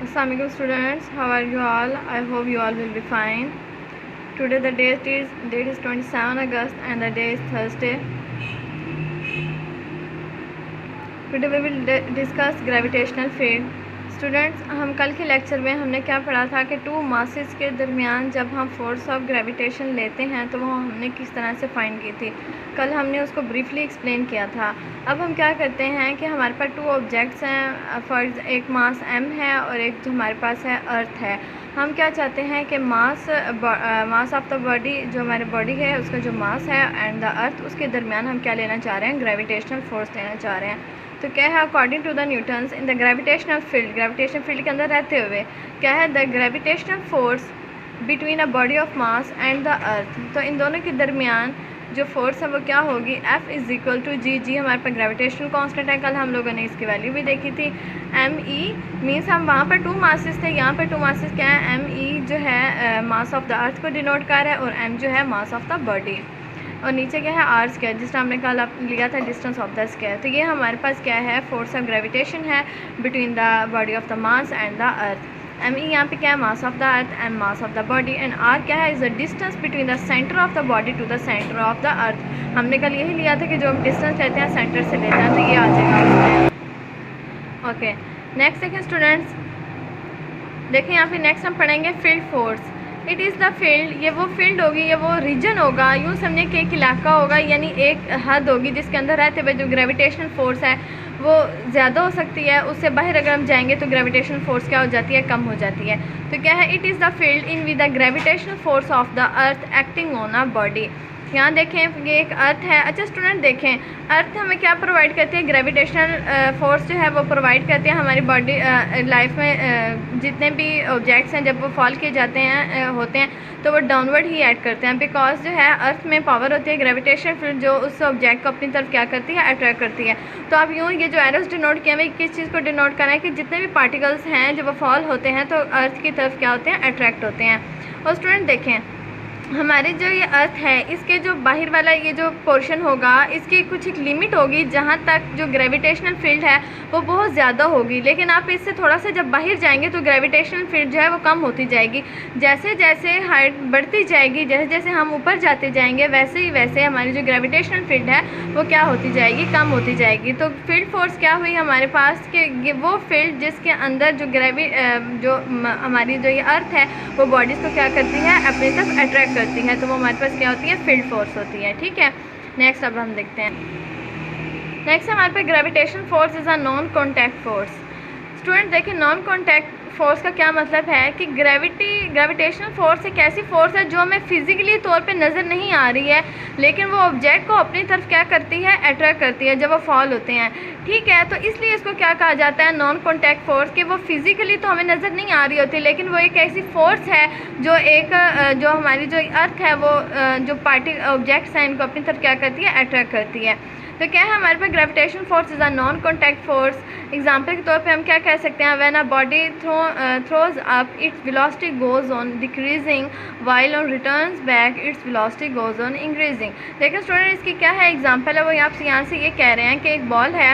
Assalamualaikum students, how are you all? I hope you all will be fine. Today the date is 27 August and the day is Thursday. Today we will discuss gravitational field. Students, हम कल के lecture में हमने क्या पढ़ा था कि to masses के दरमियान जब हम फोर्स ऑफ ग्रेविटेशन लेते हैं तो वो हमने किस तरह से फाइंड की थी। कल हमने उसको ब्रीफली एक्सप्लेन किया था। अब हम क्या करते हैं कि हमारे पास टू ऑब्जेक्ट्स हैं, फर्ज एक मास m है और एक जो हमारे पास है अर्थ है। हम क्या चाहते हैं कि मास ऑफ द बॉडी, जो हमारे बॉडी है उसका जो मास है एंड द अर्थ, उसके दरमियान हम क्या लेना चाह रहे हैं, ग्रेविटेशनल फोर्स लेना चाह रहे हैं। तो क्या है, according to the Newton's in the gravitational field के अंदर रहते हुए क्या है, the gravitational force between a body of mass and the earth. तो इन दोनों के दरमियान जो फोर्स है वो क्या होगी, F इज़ इक्वल टू जी हमारे पास ग्रेविटेशनल कांस्टेंट है, कल हम लोगों ने इसकी वैल्यू भी देखी थी। ME मीन्स हम वहाँ पर टू मासेस थे, यहाँ पर टू मासेस क्या है, ME जो है मास ऑफ द अर्थ को डिनोट कर रहा है और M जो है मास ऑफ द बॉडी, और नीचे क्या है आर स्क्वायर, जिस हमने कल लिया था डिस्टेंस ऑफ द स्क्वायर। तो ये हमारे पास क्या है, फोर्स ऑफ ग्रेविटेशन है between the body of the mass and the earth. M E यहाँ पे क्या है, mass of the earth, M mass of the body, and R क्या है, is the distance between the centre of the body to the centre of the earth. हमने कल यही लिया था कि जो हम डिस्टेंस लेते हैं सेंटर से लेते हैं, तो ये आ जाएगा उसमें। ओके, नेक्स्ट देखें स्टूडेंट्स, देखें यहाँ पे नेक्स्ट हम पढ़ेंगे field force. It is the field, ये वो फील्ड होगी, ये वो रीजन होगा, यूँ समझे कि एक इलाका होगा, यानी एक हद होगी जिसके अंदर रहते हुए जो ग्रेविटेशनल फोर्स है वो ज़्यादा हो सकती है, उससे बाहर अगर हम जाएंगे तो ग्रेविटेशनल फोर्स क्या हो जाती है, कम हो जाती है। तो क्या है, it is the field in with the gravitational force of the earth acting on a body. यहाँ देखें ये एक अर्थ है। अच्छा स्टूडेंट देखें, अर्थ हमें क्या प्रोवाइड करती है, ग्रेविटेशनल फोर्स जो है वो प्रोवाइड करती है हमारी बॉडी लाइफ में। जितने भी ऑब्जेक्ट्स हैं जब वो फॉल किए जाते हैं होते हैं तो वो डाउनवर्ड ही ऐड करते हैं, बिकॉज जो है अर्थ में पावर होती है ग्रेविटेशनल फील्ड जो उस ऑब्जेक्ट को अपनी तरफ क्या करती है, अट्रैक्ट करती है। तो आप यूँ ये जो एरोस डिनोट किया हुआ किस चीज़ को डिनोट करना है कि जितने भी पार्टिकल्स हैं जब वो फॉल होते हैं तो अर्थ की तरफ क्या होते हैं, अट्रैक्ट होते हैं। और स्टूडेंट देखें हमारे जो ये अर्थ है इसके जो बाहर वाला ये जो पोर्शन होगा इसकी कुछ एक लिमिट होगी जहाँ तक जो ग्रेविटेशनल फील्ड है वो बहुत ज़्यादा होगी, लेकिन आप इससे थोड़ा सा जब बाहर जाएंगे तो ग्रेविटेशनल फील्ड जो है वो कम होती जाएगी। जैसे जैसे हाइट बढ़ती जाएगी, जैसे जैसे हम ऊपर जाते जाएंगे वैसे ही वैसे हमारी जो ग्रेविटेशनल फील्ड है वो क्या होती जाएगी, कम होती जाएगी। तो फील्ड फोर्स क्या हुई हमारे पास कि वो फील्ड जिसके अंदर जो हमारी जो ये अर्थ है वो बॉडीज़ को क्या करती है, अपनी तरफ अट्रैक्ट करती है, तो वो हमारे पास क्या होती है, फील्ड फोर्स होती है। ठीक है, नेक्स्ट अब हम देखते हैं। नेक्स्ट हमारे पास gravitation force is a non contact force. Student देखिए नॉन कॉन्टैक्ट फोर्स का क्या मतलब है कि ग्रेविटेशनल फोर्स एक ऐसी फोर्स है जो हमें फिजिकली तौर पे नज़र नहीं आ रही है, लेकिन वो ऑब्जेक्ट को अपनी तरफ क्या करती है, अट्रैक्ट करती है जब वो फॉल होते हैं। ठीक है, तो इसलिए इसको क्या कहा जाता है, नॉन कॉन्टैक्ट फोर्स, कि वो फिजिकली तो हमें नज़र नहीं आ रही होती लेकिन वो एक ऐसी फोर्स है जो हमारी जो अर्थ है वो जो ऑब्जेक्ट्स हैं इनको अपनी तरफ क्या करती है, अट्रैक्ट करती है। तो क्या है हमारे पास gravitation force is a non contact force. Example के तौर पे हम क्या कह सकते हैं, when a body throws up its velocity goes on decreasing while on returns back its velocity goes on increasing. देखिए स्टूडेंट इसकी क्या है एग्जाम्पल है, वो यहाँ से ये कह रहे हैं कि एक बॉल है,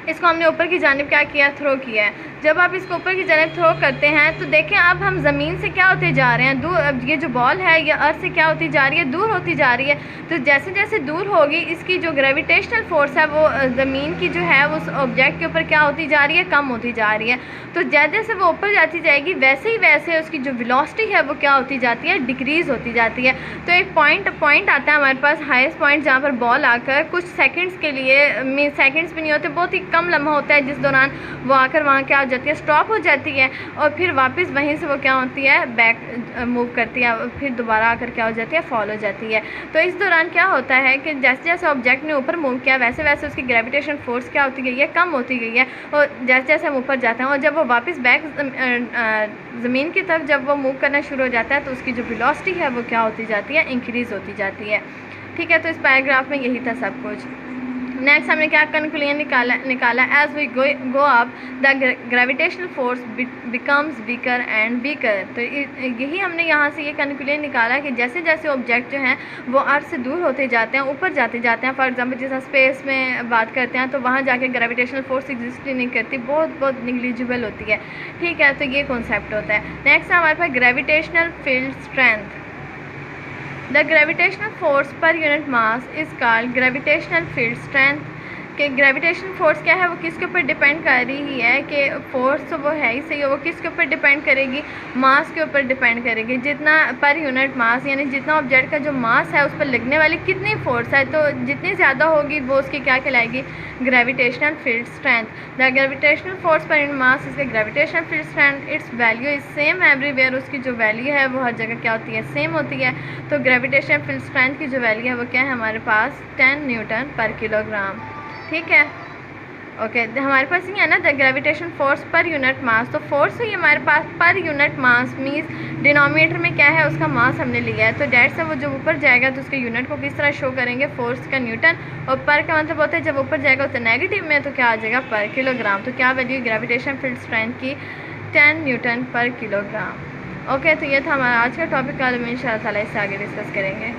इसको हमने ऊपर की जानिब क्या किया, थ्रो किया है। जब आप इसको ऊपर की जानिब थ्रो करते हैं तो देखें अब हम ज़मीन से क्या होते जा रहे हैं, दूर। अब ये जो बॉल है ये अर्थ से क्या होती जा रही है, दूर होती जा रही है। तो जैसे जैसे दूर होगी इसकी जो ग्रेविटेशनल फोर्स है वो ज़मीन की जो है उस ऑब्जेक्ट के ऊपर क्या होती जा रही है, कम होती जा रही है। तो जैसे जैसे वो ऊपर जाती जाएगी वैसे ही वैसे उसकी जो वेलोसिटी है वो क्या होती जाती है, डिक्रीज़ होती जाती है। तो एक पॉइंट आता है हमारे पास, हाईएस्ट पॉइंट, जहाँ पर बॉल आकर कुछ सेकेंड्स के लिए, सेकेंड्स भी नहीं होते, बहुत ही कम लम्हा होता है जिस दौरान वो आकर वहाँ क्या हो जाती है, स्टॉप हो जाती है, और फिर वापस वहीं से वो क्या होती है, बैक मूव करती है, फिर दोबारा आकर क्या हो जाती है, फॉल हो जाती है। तो इस दौरान क्या होता है कि जैसे जैसे ऑब्जेक्ट ने ऊपर मूव किया वैसे वैसे उसकी ग्रेविटेशन फोर्स क्या होती गई है, कम होती गई है, और जैसे जैसे हम ऊपर जाते हैं और जब वो वापस बैक ज़मीन की तरफ जब वो मूव करना शुरू हो जाता है तो उसकी जो वेलोसिटी है वो क्या होती जाती है, इंक्रीज़ होती जाती है। ठीक है, तो इस पैराग्राफ में यही था सब कुछ। नेक्स्ट हमने क्या कंक्लूजन निकाला as we go up the gravitational force becomes weaker and weaker. तो यही हमने यहाँ से ये कंक्लूजन निकाला कि जैसे जैसे ऑब्जेक्ट जो हैं वो अर्थ से दूर होते जाते हैं, ऊपर जाते जाते हैं। फॉर एग्जांपल जैसा स्पेस में बात करते हैं तो वहाँ जाके ग्रेविटेशनल फोर्स एग्जिस्ट ही नहीं करती, बहुत निग्लिजिबल होती है। ठीक है, तो ये कॉन्सेप्ट होता है। नेक्स्ट है हमारे पास gravitational field strength. The gravitational force per unit mass is called gravitational field strength। कि ग्रेविटेशन फोर्स क्या है, वो किसके ऊपर डिपेंड कर रही है कि फोर्स तो वो है ही सही है, वो किसके ऊपर डिपेंड करेगी, मास के ऊपर डिपेंड करेगी। जितना पर यूनिट मास यानी जितना ऑब्जेक्ट का जो मास है उस पर लगने वाली कितनी फोर्स है, तो जितनी ज़्यादा होगी वो उसकी क्या कहलाएगी, gravitational field strength. The gravitational force per unit mass इसका gravitational field strength, its value is same everywhere. उसकी जो वैल्यू है वो हर जगह क्या होती है, सेम होती है। तो ग्रेविटेशनल फील्ड स्ट्रेंथ की जो वैल्यू है वो क्या है हमारे पास 10 न्यूटन पर किलोग्राम। ठीक है, ओके। हमारे पास ये है ना the gravitation force per unit मास। तो फोर्स ही हमारे पास पर यूनिट मास मीन्स डिनोमिनेटर में क्या है, उसका मास हमने लिया है। तो डेट से वो जब ऊपर जाएगा तो उसके यूनिट को किस तरह शो करेंगे, फोर्स का न्यूटन, और पर का मतलब होता है जब ऊपर जाएगा तो नेगेटिव में, तो क्या आ जाएगा पर किलोग्राम। तो क्या वैल्यू ग्रेविटेशन फील्ड स्ट्रेंथ की 10 न्यूटन पर किलोग्राम। ओके, तो ये था हमारा आज का टॉपिक। कल हम इंशाअल्लाह ताला इससे आगे डिस्कस करेंगे।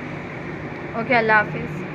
ओके, अल्लाह हाफिज़।